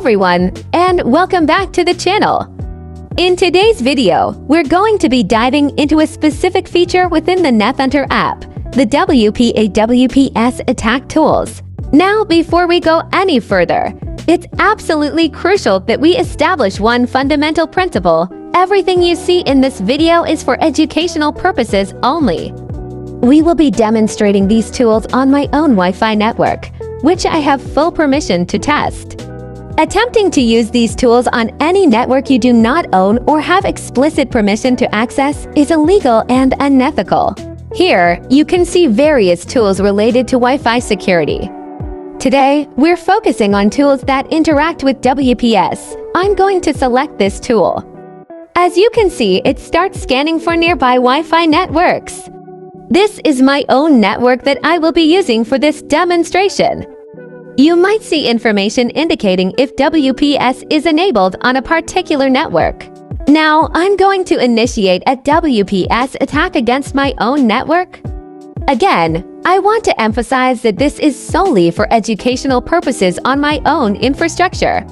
everyone, and welcome back to the channel. In today's video, we're going to be diving into a specific feature within the Nethunter app, the WPA WPS attack tools. Now, before we go any further, it's absolutely crucial that we establish one fundamental principle. Everything you see in this video is for educational purposes only. We will be demonstrating these tools on my own Wi-Fi network, which I have full permission to test. Attempting to use these tools on any network you do not own or have explicit permission to access is illegal and unethical. Here, you can see various tools related to Wi-Fi security. Today, we're focusing on tools that interact with WPS. I'm going to select this tool. As you can see, it starts scanning for nearby Wi-Fi networks. This is my own network that I will be using for this demonstration. You might see information indicating if WPS is enabled on a particular network. Now, I'm going to initiate a WPS attack against my own network. Again, I want to emphasize that this is solely for educational purposes on my own infrastructure.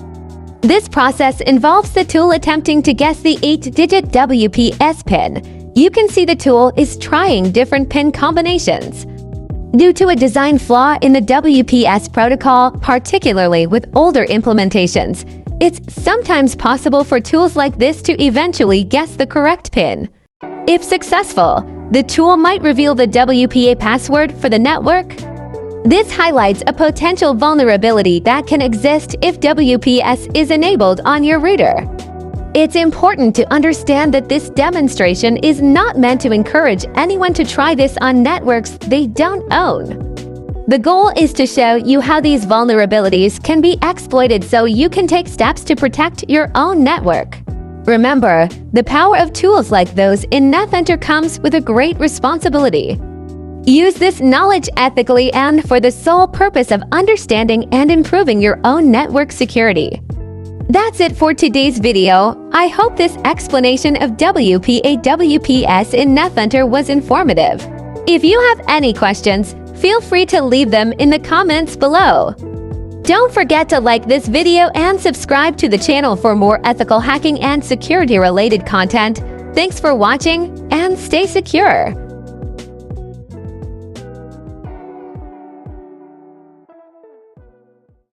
This process involves the tool attempting to guess the 8-digit WPS PIN. You can see the tool is trying different PIN combinations. Due to a design flaw in the WPS protocol, particularly with older implementations, it's sometimes possible for tools like this to eventually guess the correct PIN. If successful, the tool might reveal the WPA password for the network. This highlights a potential vulnerability that can exist if WPS is enabled on your router. It's important to understand that this demonstration is not meant to encourage anyone to try this on networks they don't own. The goal is to show you how these vulnerabilities can be exploited so you can take steps to protect your own network. Remember, the power of tools like those in Nethunter comes with a great responsibility. Use this knowledge ethically and for the sole purpose of understanding and improving your own network security. That's it for today's video. I hope this explanation of WPA WPS in Nethunter was informative. If you have any questions, feel free to leave them in the comments below. Don't forget to like this video and subscribe to the channel for more ethical hacking and security-related content. Thanks for watching and stay secure.